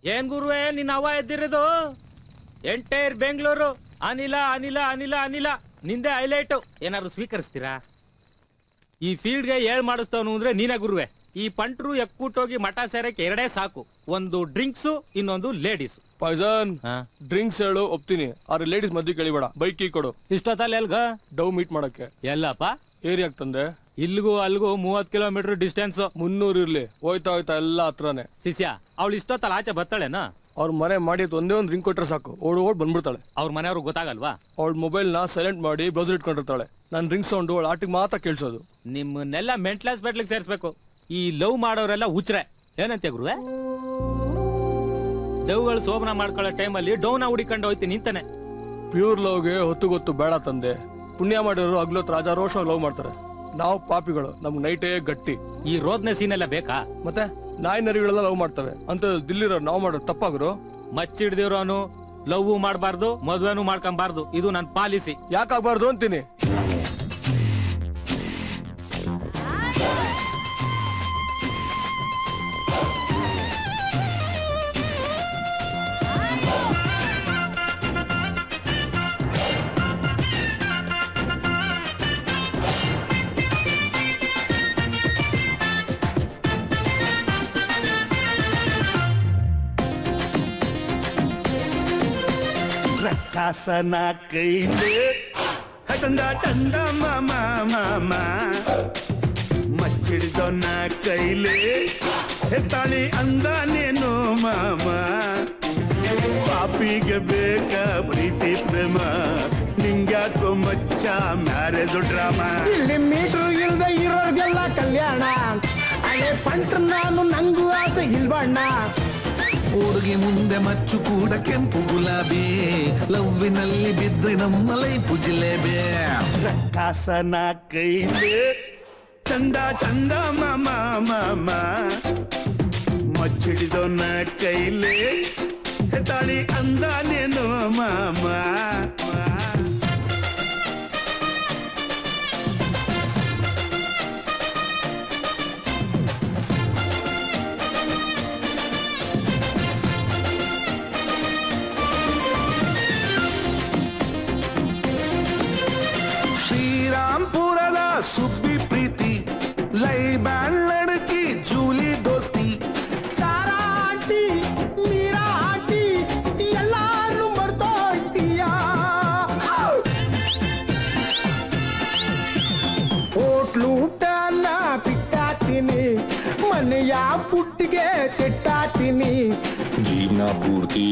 ಏನ್ ಗುರುವೆ ನಿನ್ನ ಅವ್ವ ಎದ್ದಿರೋದು? ಎಂಟೈರ್ ಬೆಂಗಳೂರು ಅನಿಲ ಅನಿಲ ಅನಿಲ ಅನಿಲ ನಿಂದೆ ಹೈಲೈಟು. ಏನಾದ್ರು ಸ್ವೀಕರಿಸ್ತೀರಾ? ಈ ಫೀಲ್ಡ್ಗೆ ಹೇಳ್ ಮಾಡಿಸ್ತವನು ಅಂದ್ರೆ ನೀನೇ ಗುರುವೆ. ಈ ಪಂಟ್ರು ಎಕ್ಕೂಟೋಗಿ ಮಠ ಸೇರಕ್ಕೆ ಎರಡೇ ಸಾಕು, ಒಂದು ಡ್ರಿಂಕ್ಸು, ಇನ್ನೊಂದು ಲೇಡೀಸ್. ಪಾಯ್ಸನ್, ಡ್ರಿಂಕ್ಸ್ ಹೇಳು ಒಪ್ತೀನಿ, ಆದ್ರೆ ಲೇಡೀಸ್ ಮದ್ವೆ ಕೇಳಿಬೇಡ. ಬೈಕ್ ಕೀ ಕೊಡು. ಇಷ್ಟೊತ್ತಲ್ಲಿ ಎಲ್ಗ? ಡವ್ ಮೀಟ್ ಮಾಡಕ್ಕೆ. ಎಲ್ಲಪ್ಪ? ಏರಿಯಾಕ್ ತಂದೆ. ಇಲ್ಗೂ ಅಲ್ಗೂ 30 ಕಿಲೋಮೀಟರ್ ಡಿಸ್ಟೆನ್ಸ್. 300 ಇರ್ಲಿ, ಹೋಯ್ತಾ ಹೋಯ್ತಾ ಎಲ್ಲ ಹತ್ರನೇ. ಶಿಷ್ಯ, ಅವಳು ಇಷ್ಟೊತ್ತಲ್ಲ ಆಚೆ ಬರ್ತಾಳೆನಾ? ಅವ್ರ ಮನೆ ಮಾಡಿ ಒಂದೇ ಒಂದು ರಿಂಗ್ ಕೊಟ್ರೆ ಸಾಕು, ಓಡ್ ಬಂದ್ಬಿಡ್ತಾಳೆ. ಅವ್ರ ಮನೆಯವ್ರಿಗೆ ಗೊತ್ತಾಗಲ್ವಾ? ಅವಳ ಮೊಬೈಲ್ ನ ಸೈಲೆಂಟ್ ಮಾಡಿ ಬ್ರೌಸರ್ ಇಟ್ಕೊಂಡಿರ್ತಾಳೆ. ನನ್ ರಿಂಗ್ ಸೌಂಡ್ ಅವಳ ಆಟಿಗೆ ಮಾತ್ರ ಕೇಳಿಸೋದು. ನಿಮ್ಮನ್ನೆಲ್ಲ ಮೆಂಟಲ್ ಹಾಸ್ಪಿಟ್ಲಿಗೆ ಸೇರಿಸ್ಬೇಕು. ಈ ಲವ್ ಮಾಡೋರೆಲ್ಲ ಹುಚ್ರೆ. ಏನಂತೆ ಗುರುವೆ? ದೇವ್ಗಳು ಶೋಭನ ಮಾಡ್ಕೊಳ್ಳೋ ಟೈಮಲ್ಲಿ ಡೌನ ಹುಡಿಕೊಂಡು ಹೋಯ್ತೀನಿ ನಿಂತಾನೆ. ಪ್ಯೂರ್ ಲವ್ಗೆ ಹೊತ್ತು ಗೊತ್ತು ಬೇಡ ತಂದೆ. ಪುಣ್ಯ ಮಾಡಿರೋರು ಹಗ್ಲೊತ್ತು ರಾಜ ರೋಷ ಲವ್ ಮಾಡ್ತಾರೆ. ನಾವು ಪಾಪಿಗಳು, ನಮ್ಗೆ ನೈಟೇ ಗಟ್ಟಿ. ಈ ರೋದ್ನೆ ಸೀನ್ ಎಲ್ಲ ಬೇಕಾ? ಮತ್ತೆ ನಾಯಿ ನರಿಗಳೆಲ್ಲ ಲವ್ ಮಾಡ್ತವೆ ಅಂತ ದಿಲ್ಲಿರೋ ನಾವು ಮಾಡೋದು ತಪ್ಪಾಗ್ರು? ಮಚ್ಚಿಡ್ದಿರೋನು ಲವ್ ಮಾಡಬಾರ್ದು, ಮದ್ವೆನೂ ಮಾಡ್ಕೊಂಬಾರ್ದು. ಇದು ನನ್ನ ಪಾಲಿಸಿ. ಯಾಕಾಗ್ಬಾರ್ದು ಅಂತೀನಿ. ರಕ್ಕಸನ ಕೈಲೇ ಚಂದ ಚಂದ ಮಾಮ ಮಾಮ ಮಚ್ಚಿಡ್ದೊನ್ನ ಕೈಲೇ ಹೆತ್ತಾಳಿ ಅಂದಾನೇನು ಮಾಮ. ಪಾಪಿಗೆ ಬೇಕ ಪ್ರೀತಿ ಪ್ರೇಮ, ನಿಂಗ್ಯಾಕೋ ಮಚ್ಚ ಮ್ಯಾರೇಜ್ ಡ್ರಾಮ. ಇಲ್ಲಿ ಮೀಟ್ರು ಇಲ್ದ ಇರೋರ್ಗೆಲ್ಲ ಕಲ್ಯಾಣ, ಹಳೆ ಪಂಟ್ರ ನಾನು ನಂಗೂ ಆಸೆ ಇಲ್ವಣ್ಣ. ಹುಡುಗಿ ಮುಂದೆ ಮಚ್ಚು ಕೂಡ ಕೆಂಪು ಗುಲಾಬಿ, ಲವ್ವಿನಲ್ಲಿ ಬಿದ್ರೆ ನಮ್ಮ ಲೈಫು ಜಿಲೇಬಿ. ರಕ್ಕಸನ ಕೈಲೇ ಚಂದ ಚಂದ ಮಾಮ ಮಾಮ ಮಚ್ಚಿಡಿದೋನ ಕೈಲೇ ತಾಳಿ ಅಂದಾನೇನು ಮಾಮ. ಶ್ರೀರಾಮ್ಪುರದ ಸುಬ್ಬಿ ಪ್ರೀತಿ, ಲೈ ಬ್ಯಾಂಡ್ ಲಡ್ಕಿ ಜೂಲಿ ದೋಸ್ತಿ. ತಾರಾ ಆಂಟಿ, ಮೀರಾ ಆಂಟಿ ಎಲ್ಲಾರು ಮರ್ತೋಯ್ತೀಯ. ಹೋಟ್ಲು ಊಟನ ಬಿಟ್ಟಾತೀನಿ, ಮನೆಯ ಪುಟ್ಟಿಗೆ ಸೆಟ್ಟಾತೀನಿ. ಜೀವನ ಪೂರ್ತಿ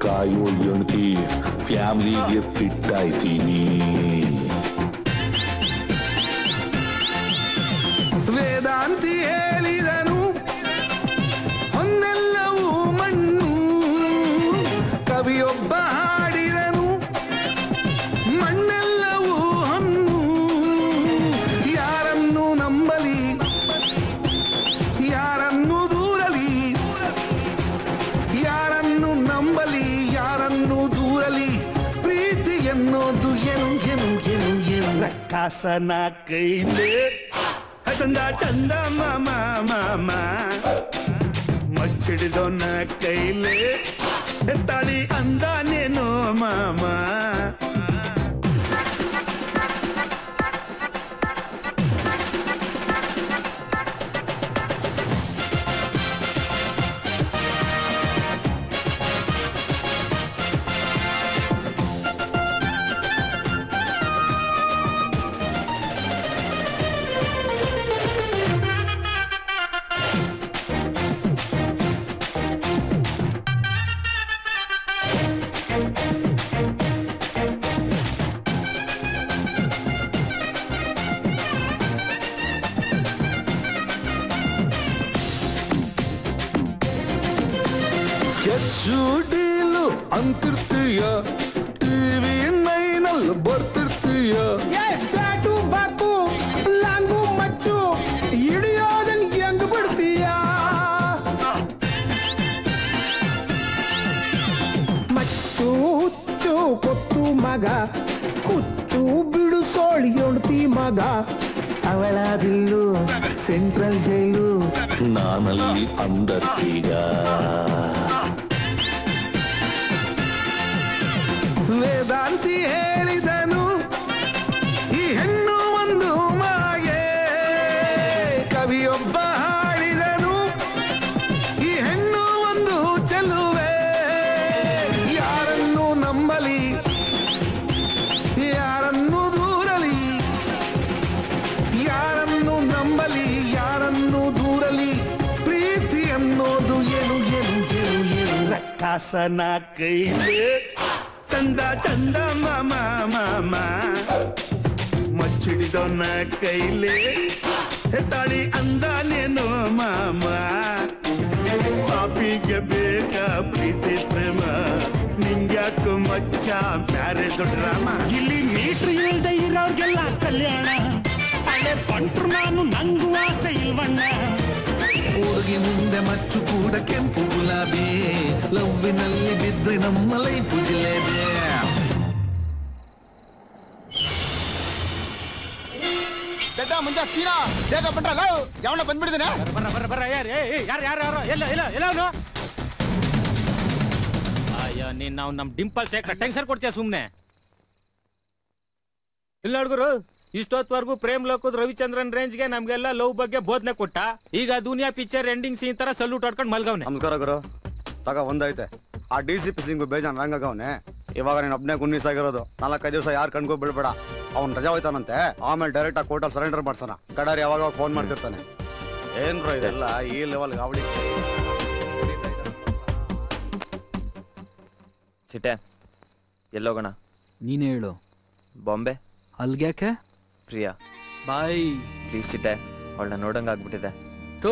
ಕಾಯೋ ಹೆಣ್ತಿ, ಫ್ಯಾಮಿಲಿಗೆ ಫಿಟ್ ಆಯ್ತೀನಿ. ವೇದಾಂತಿ ಹೇಳಿದನು ಹೊನ್ನೆಲ್ಲವೂ ಮಣ್ಣು, ಕವಿಯೊಬ್ಬ ಹಾಡಿದನು ಮಣ್ಣೆಲ್ಲವೂ ಹಣ್ಣು. ಯಾರನ್ನು ನಂಬಲಿ, ಯಾರನ್ನು ದೂರಲಿ, ಯಾರನ್ನು ನಂಬಲಿ, ಯಾರನ್ನು ದೂರಲಿ, ಪ್ರೀತಿ ಎನ್ನೋದು ಏನು ಏನು ಏನು ಏನು. ರಕ್ಕಸನ ಕೈಲೇ ಚಂದ ಚಂದ ಮಾಮ ಮಾಮ ಮಚ್ಚಿಡಿದೋನ ಕೈಲೇ ತಾಳಿ ಅಂದಾನೇನು ಮಾಮ. ಸ್ಕೆಚ್ಚು ಡೀಲು ಅಂತಿರ್ತೀಯ, ಟಿವಿ ನೈನಲ್ಲಿ ಬರ್ತಿರ್ತೀಯ. ಬ್ಯಾಟು ಬಾಕು ಲಾಂಗು ಮಚ್ಚು ಹಿಡಿಯೋದನ್ ಹೆಂಗ್ ಬಿಡ್ತೀಯ. ಮಚ್ಚು ಹುಚ್ಚು ಕೊತ್ತು ಮಗ, ಹುಚ್ಚು ಬಿಡುಸೋಳ್ ಹೆಣ್ತಿ ಮಗ. ಅವಳಾದಿಲ್ಲು ಸೆಂಟ್ರಲ್ ಜೈಲು, ನಾನಲ್ಲಿ ಅಂದತ್ತೀಗ. ಏನದು ಏನು ಏನು ಏನು ಏನು ರಕ್ಕಾಸನ ಕೈಲೆ ಚಂದ ಚಂದ ಮಾಮ ಮಾಮ ಮಚ್ಚಿಡಿದವನ ಕೈಲೆ ತಾಳಿ ಅಂದಾನೇನು ಮಾಮ ಪಾಪಿಗೆ ಬೇಕ ಪ್ರೀತಿ ಶ್ರಮ ನಿಂಗ್ಯಾಕು ಮಚ್ಚ ಬ್ಯಾರೆ ದೊಡ್ಡರಾಮ ಇಲ್ಲಿ ಮೀಟ್ರ್ ಇಲ್ದೆ ಇರೋರ್ಗೆಲ್ಲ ಕಲ್ಯಾಣ ಹಳೆ ಪಂಟ್ರು ನಾನು ನಂಗು ಆಸೆ ಇಲ್ವಣ್ಣ ಹುಡುಗಿ ಮುಂದೆ ಮಚ್ಚು ಕೂಡ ಕೆಂಪು ಗುಲಾಬಿ ಲವ್ವಿನಲ್ಲಿ ಬಿದ್ರೆ ನಮ್ಮ ಲೈಫು ಜಿಲೇಬಿ ಮುಂಜಾ ಸೀರಾ ಬೇಗ ಬಂದ್ರಲ್ಲ ಯಾವನ ಬಂದ್ಬಿಡಿದೇನೆ ಬರ್ರ ಯಾರು ಎಲ್ಲ ಅಯ್ಯೋ ನೀನ್ ನಾವು ನಮ್ ಡಿಂಪಲ್ ಶೇಖರ್ ಟೆನ್ಷನ್ ಕೊಡ್ತೀಯ ಸುಮ್ನೆ ಇಲ್ಲ ಹುಡುಗರು ಇಷ್ಟೊತ್ವರೆಗೂ ಪ್ರೇಮ್ ಲೋಕದ ರವಿಚಂದ್ರನ್ ರೇಂಜ್ಗೆ ನಮ್ಗೆಲ್ಲ ಲವ್ ಬಗ್ಗೆ ಬೋಧನೆ ಕೊಟ್ಟ ಈಗ ದುನಿಯಾ ಪಿಕ್ಚರ್ ಎಂಡಿಂಗ್ ಸೀನ್ ತರ ಸಲ್ಯೂಟ್ ಹೊಡ್ಕೊಂಡು ಮಲ್ಗವ್ನೆ ನಮಸ್ಕಾರ ಗುರು ತಗ ಒಂದೈತೆ ಆ DCP ಸಿಂಗು ಬೇಜಾನ್ ರಂಗವನೆ ಇವಾಗ ನೀನ್ ಒಬ್ನೇ ಗುನ್ನೀಸ್ ಆಗಿರೋದು 4-5 ದಿವಸ ಯಾರು ಕಣ್ಕೊ ಬಿಡ್ಬೇಡ ಅವ್ನ್ ರಜಾ ಹೋಯ್ತಾನಂತೆ ಆಮೇಲೆ ಡೈರೆಕ್ಟ್ ಆಗಿ ಕೋರ್ಟಲ್ಲಿ ಸರೆಂಡರ್ ಮಾಡ್ಸೋಣ ಕಡಾರಿ ಯಾವಾಗ ಫೋನ್ ಮಾಡ್ತಿರ್ತಾನೆ ಏನ್ ಬ್ರೋ ಇದೆಲ್ಲ ಈ ಲೆವೆಲ್ ಅವಳಿ ಚಿಟ್ಟೆ ಎಲ್ಲೋಗೋಣ ನೀನೇ ಹೇಳು. ಬಾಂಬೆ ಅಲ್ಗ್ಯಾಕೆ? ಪ್ರಿಯಾ ಬಾಯ್ ಪ್ಲೀಸ್ ಚಿಟ್ಟೆ ಅವಳನ್ನ ನೋಡಂಗಾಗ್ಬಿಟ್ಟಿದೆ. ತೋ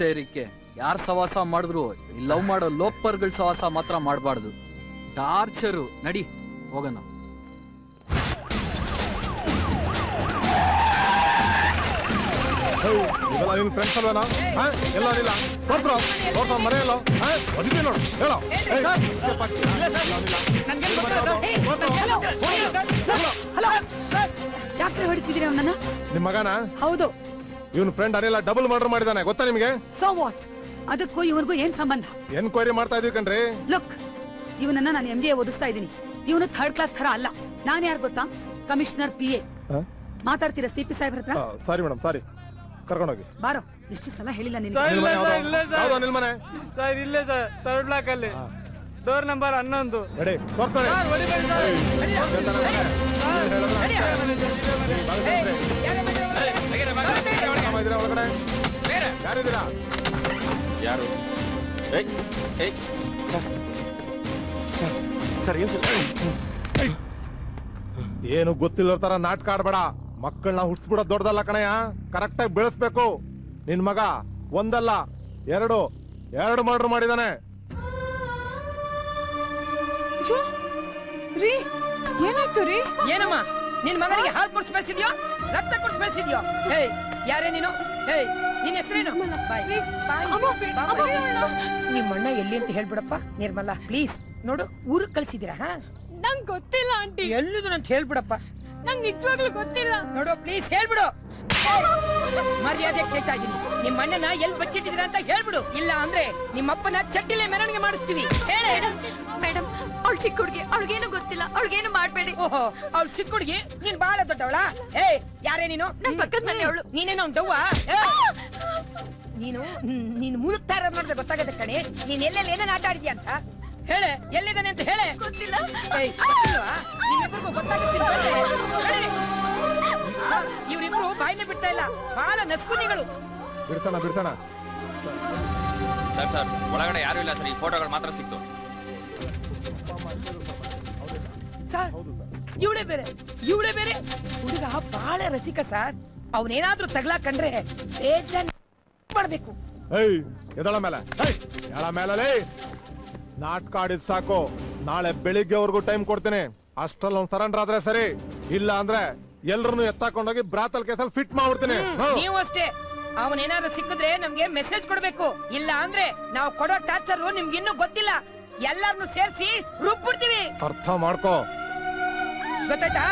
ತೇರಿಕೆ ಯಾರ್ ಸವಾಸ ಮಾಡಿದ್ರು ಲವ್ ಮಾಡೋ ಲೋಪರ್ಗಳ ಸವಾಸ ಮಾತ್ರ ಮಾಡಬಾರ್ದು. ಟಾರ್ಚರು. ನಡಿ ಹೋಗೋಣ. ಇದೆಲ್ಲ ನಿನ್ ಫ್ರೆಂಡ್ಸ್ ಅಲ್ವೇನಾ? ಎಲ್ಲ ಇಲ್ಲ ತೋರ್ಸೋ ಮರೆಯಲ್ಲ ಅದಿದೆ ನೋಡು ಹೇಳೋ ಯಾಕೆ ಹೊಡಿತಿದ್ದೀರಿ ಅವನನ್ನ? ನಿಮ್ ಮಗನ? ಹೌದು. ಇವನ್ ಫ್ರೆಂಡ್ ಅನಿಲ ಡಬಲ್ ಮರ್ಡರ್ ಮಾಡಿದಾನೆ ಗೊತ್ತಾ ನಿಮ್ಗೆ? So what? ಅದಕ್ಕೂ ಇವ್ರಿಗೂ ಏನ್ ಸಂಬಂಧ? ಎನ್ಕ್ವೈರಿ ಮಾಡ್ತಾ ಇದೀವಿ ಕಣ್ರಿ. ಲುಕ್, ಇವನನ್ನ ನಾನು MBA ಓದಿಸ್ತಾ ಇದ್ದೀನಿ. ಇವನು 3rd ಕ್ಲಾಸ್ ತರ ಅಲ್ಲ. ನಾನ್ ಯಾರು ಗೊತ್ತಾ? Commissioner PA. ಮಾತಾಡ್ತೀರಾ CP ಸಾಹೇಬ್ರ ಹತ್ರ? ಸಾರಿ ಮೇಡಮ್, ಸಾರಿ. ಕರ್ಕೊಂಡೋಗಿ. ಬಾರೋ. ಎಷ್ಟು ಸಲ ಹೇಳಿಲ್ಲ ನಿನ್ಗೆ? ಯಾವ್ದೋ ನಿಲ್ ಮನೆ? ಸರ್ ಇಲ್ಲೇ ಸರ್ 3rd ಬ್ಲಾಕ್ ಅಲ್ಲಿ ಡೋರ್ ನಂಬರ್ 11. ನಡಿ ತೋರ್ಸ್ತಾನೆ. ಒಳಗಡೆ ಯಾರಿದ್ದೀರಾ? ಯಾರು? ಏನು ಗೊತ್ತಿಲ್ಲ ತರ ನಾಟಕ ಆಡ್ಬೇಡ. ಮಕ್ಕಳನ್ನ ಹುಟ್ಟಿಸ್ಬಿಡೋದ್ ದೊಡ್ಡದಲ್ಲ ಕಣಯ್ಯ, ಕರೆಕ್ಟ್ ಆಗಿ ಬೆಳೆಸ್ಬೇಕು. ನಿನ್ ಮಗ ಒಂದಲ್ಲ ಎರಡು ಮರ್ಡರ್ ಮಾಡಿದಾನೆ. ಏನಾಯ್ತು ರೀ? ಏನಮ್ಮ ನಿನ್ ಮಗನಿಗೆ ಹಾಲು ಕುಡಿಸಿ ಬೆಳೆಸಿದ್ಯೋ ರಕ್ತ ಕುಡಿಸಿ ಬೆಳೆಸಿದ್ಯೋ? ಹೇಯ್ ಯಾರೇ ನೀನು? ಹೇಯ್ ನಿನ್ ಹೆಸರೇನು? ನಿಮ್ಮಣ್ಣ ಎಲ್ಲಿ ಅಂತ ಹೇಳ್ಬಿಡಪ್ಪ. ನಿರ್ಮಲಾ ಪ್ಲೀಸ್ ನೋಡು, ಊರಿಗೆ ಕಳ್ಸಿದೀರಾ? ನಂಗ್ ಗೊತ್ತಿಲ್ಲ ಆಂಟಿ. ಎಲ್ಲಿದು ಅಂತ ಹೇಳ್ಬಿಡಪ್ಪ. ನಂಗ್ ನಿಜವಾಗ್ಲೂ ಗೊತ್ತಿಲ್ಲ. ನೋಡು ಪ್ಲೀಸ್ ಹೇಳ್ಬಿಡು. ಮರ್ಯಾದೆ ಕೇಳ್ತಾ ಇದೀನಿ. ನಿಮ್ಮ ಅಣ್ಣನ ಎಲ್ಲಿ ಬಚ್ಚಿಟ್ಟಿದ್ದೀರಾ ಅಂತ ಹೇಳ್ಬಿಡು. ಇಲ್ಲ ಅಂದ್ರೆ ನಿಮ್ಮಪ್ಪನ ಚಟ್ಟಿಲೆ ಮೆರವಣಿಗೆ ಮಾಡಿಸ್ತೀವಿ. ಹೇಳ ಮೇಡಮ್, ಅವಳು ಚಿಕ್ಕ ಹುಡುಗಿ, ಅವಳಿಗೇನು ಗೊತ್ತಿಲ್ಲ, ಅವಳಿಗೇನು ಮಾಡ್ಬೇಡಿ. ಓಹೋ, ಅವಳು ಚಿಕ್ಕ ಹುಡುಗಿ, ನೀನ್ ಬಾಳ ದೊಡ್ಡವಳ. ಏ ಯಾರೇ ನೀನು? ನನ್ ಪಕ್ಕದ ಮನೆ ಅವಳು. ನೀನೇನೋ ದವ್ವ. ನೀನು ಮುಳುಗ್ತಾ ಇರೋದ್ ನೋಡಿದ್ರೆ ಗೊತ್ತಾಗತ್ತೆ ಕಣೆ. ನೀನ್ ಎಲ್ಲೆಲ್ಲಿ ಏನೇನ್ ಆಟ ಆಡಿದ್ಯಾ ಅಂತ ಹೇಳೆ. ಎಲ್ಲಿದ್ದಾನೆ ಅಂತ ಹೇಳೆ. ಗೊತ್ತಿಲ್ಲ. ನಿಮ್ಮಿಬ್ಬರಿಗೂ ಗೊತ್ತಾಗುತ್ತೆ. ಇವ್ರಿಬ್ರು ಬಾಯಿನೇ ಬಿಡ್ತಾ ಇಲ್ಲ. ಬಹಳ ನಸ್ಕುನಿಗಳು. ಬಿಡ್ತಾನ ಸರ್ ಒಳಗಡೆ ಯಾರು ಇಲ್ಲ ಸರ್. ಈ ಫೋಟೋಗಳು ಮಾತ್ರ ಸಿಕ್ತು. ಇವಳೇ ಬೇರೆ ಹುಡುಗ ಬಹಳ ರಸಿಕ ಸರ್. ಅವನೇನಾದ್ರೂ ತಗ್ಲಾ ಕಂಡ್ರೆ ಬೇಜಾನ್ ಮಾಡ್ಬೇಕು. ಎದಳ ಮೇಲೆ ನಾಟಕ ಆಡಿದ್ ಸಾಕು. ನಾಳೆ ಬೆಳಿಗ್ಗೆವರೆಗೂ ಟೈಮ್ ಕೊಡ್ತೀನಿ. ಅಷ್ಟ್ರಲ್ಲಿ ಅವ್ನು ಸರೆಂಡರ್ ಆದ್ರೆ ಸರಿ, ಇಲ್ಲ ಅಂದ್ರೆ ಎಲ್ರನ್ನು ಎತ್ತಾಕೊಂಡೋಗಿ ಬ್ರಾತಲ್ ಕೇಸಲ್ಲಿ ಫಿಟ್ ಮಾಡ್ಬಿಡ್ತೀನಿ. ನೀವು ಅಷ್ಟೇ. ಅವನೇನಾದ್ರೂ ಸಿಕ್ಕಿದ್ರೆ ನಮ್ಗೆ ಮೆಸೇಜ್ ಕೊಡ್ಬೇಕು. ಇಲ್ಲ ಅಂದ್ರೆ ನಾವು ಕೊಡೋ ಟಾರ್ಚರ್ ನಿಮ್ಗೆ ಇನ್ನೂ ಗೊತ್ತಿಲ್ಲ. ಎಲ್ಲಾರನ್ನು ಸೇರಿಸಿ ರುಬ್ಬಿಡ್ತೀವಿ. ಅರ್ಥ ಮಾಡ್ಕೋ. ಗೊತ್ತಾಯ್ತಾ?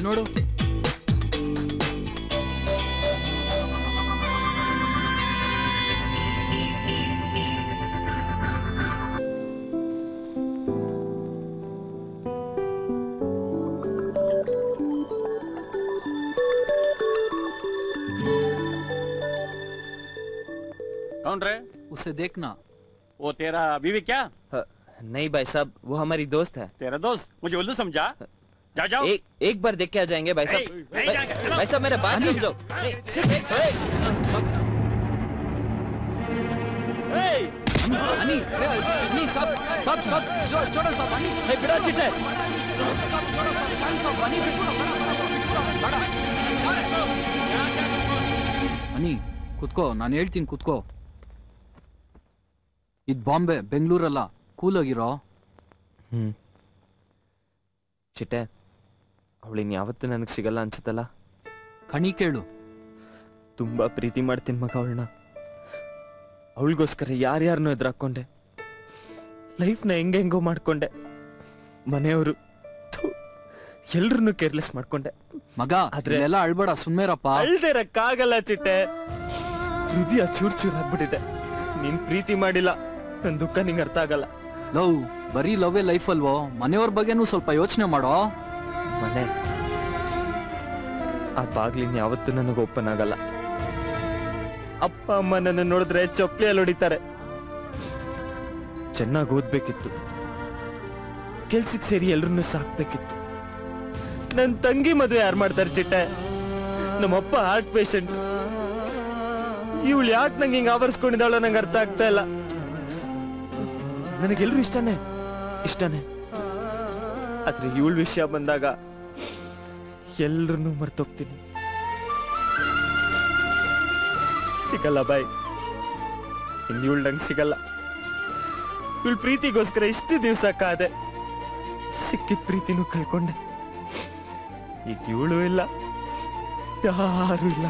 ನೋಡು, कौन रे? उसे देखना। वो तेरा बीवी क्या? नहीं भाई साहब, वो हमारी दोस्त है। तेरा दोस्त? मुझे उल्लू समझा? जाओ। एक बार देख के आ जाएंगे भाई साहब। भाई साहब मेरा बात समझो। सिर्फ एक छोड़ो सब बिना चिट्टे ಅನಿ ಕುತ್ಕೋ, ನಾನು ಹೇಳ್ತೀನಿ ಕುತ್ಕೋ. ಇದು ಬಾಂಬೆ, ಬೆಂಗಳೂರಲ್ಲ, ಕೂಲಾಗಿರೋ. ಚಿಟ್ಟೆ, ಅವಳಿನ್ ಯಾವತ್ತೂ ನನಗೆ ಸಿಗಲ್ಲ ಅನ್ಸುತ್ತಲ್ಲ. ಕಣಿ ಕೇಳು. ತುಂಬಾ ಪ್ರೀತಿ ಮಾಡ್ತೀನಿ ಮಗ ಅವಳನ್ನ. ಅವಳಿಗೋಸ್ಕರ ಯಾರ್ಯಾರನ್ನೂ ಎದುರಾಕೊಂಡೆ, ಲೈಫ್ನ ಹೆಂಗೆಂಗೋ ಮಾಡ್ಕೊಂಡೆ, ಮನೆಯವರು ಎಲ್ರನ್ನೂ ಕೇರ್ಲೆಸ್ ಮಾಡ್ಕೊಂಡೆ ಮಗ. ಅದೆಲ್ಲ ಅಳ್ಬೇಡ, ಸುಮ್ಮೇರಪ್ಪ. ಅಳ್ದಿರಕ್ಕಾಗಲ್ಲ ಚಿಟ್ಟೆ, ಹೃದಯ ಚೂರ್ ಚೂರ್ ಆಗ್ಬಿಟ್ಟಿದೆ. ನೀನ್ ಪ್ರೀತಿ ಮಾಡಿಲ್ಲ, ನನ್ ದುಃಖ ನಿಂಗೆ ಅರ್ಥ ಆಗಲ್ಲ. ಲವ್ ಬರೀ ಲವ್ವೇ ಲೈಫ್ ಅಲ್ವೋ, ಮನೆಯವ್ರ ಬಗ್ಗೆನೂ ಸ್ವಲ್ಪ ಯೋಚನೆ ಮಾಡೋ. ಮನೆ ಆ ಬಾಗ್ಲಿನ ಯಾವತ್ತೂ ನನಗೆ ಓಪನ್ ಆಗಲ್ಲ. ಅಪ್ಪ ಅಮ್ಮ ನನ್ನ ನೋಡಿದ್ರೆ ಚಪ್ಪಲಿಯಲ್ಲಿ ಹೊಡಿತಾರೆ. ಚೆನ್ನಾಗಿ ಓದ್ಬೇಕಿತ್ತು, ಕೆಲ್ಸಕ್ಕೆ ಸೇರಿ ಎಲ್ರನ್ನೂ ಸಾಕ್ಬೇಕಿತ್ತು. ನನ್ ತಂಗಿ ಮದುವೆ ಯಾರು ಮಾಡ್ತಾರೆ ಚಿಟ್ಟೆ? ನಮ್ಮಪ್ಪ ಹಾರ್ಟ್ ಪೇಷಂಟ್. ಇವಳು ಯಾಕೆ ನಂಗೆ ಹಿಂಗ ಆವರಿಸ್ಕೊಂಡಿದ್ದಾಳೋ ನಂಗೆ ಅರ್ಥ ಆಗ್ತಾ ಇಲ್ಲ. ನನಗೆಲ್ರು ಇಷ್ಟನೇ, ಆದ್ರೆ ಇವಳ ವಿಷಯ ಬಂದಾಗ ಎಲ್ರನ್ನೂ ಮರ್ತೋಗ್ತೀನಿ. ಸಿಗಲ್ಲ ಬಾಯ್, ಇನ್ ಇವಳು ನಂಗೆ ಸಿಗಲ್ಲ. ಇವಳ ಪ್ರೀತಿಗೋಸ್ಕರ ಇಷ್ಟು ದಿವಸ ಕಾದೆ, ಸಿಕ್ಕಿದ ಪ್ರೀತಿನೂ ಕಳ್ಕೊಂಡೆ. ಈಗ ಇವಳು ಇಲ್ಲ, ಯಾರು ಇಲ್ಲ.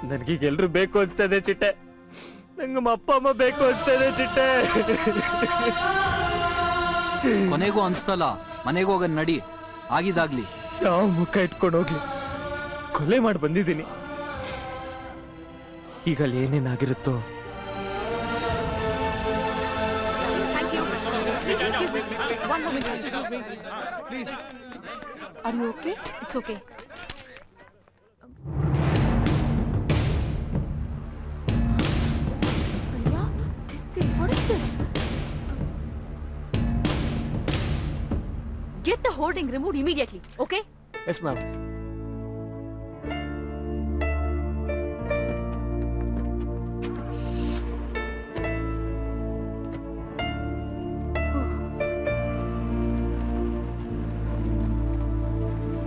ನನಗೀಗ ಎಲ್ರು ಬೇಕು ಅನ್ಸ್ತದೆ ಚಿಟ್ಟೆ. ನಂಗೆ ನಮ್ಮ ಅಪ್ಪ ಅಮ್ಮ ಬೇಕು ಅನ್ಸ್ತದೆ ಚಿಟ್ಟೆ. ಕೊನೆಗೂ ಅನ್ಸ್ತಲ್ಲ, ಮನೆಗೆ ಹೋಗ ನಡಿ, ಆಗಿದಾಗ್ಲಿ. ಯಾವ ಮುಖ ಇಟ್ಕೊಂಡು ಹೋಗ್ಲಿ? ಕೊಲೆ ಮಾಡಿ ಬಂದಿದ್ದೀನಿ. ಈಗ ಅಲ್ಲಿ ಏನೇನಾಗಿರುತ್ತೋ. One moment, please. Are you okay? It's okay. Priya did this. What is this? Get the hoarding removed immediately, okay? Yes, ma'am.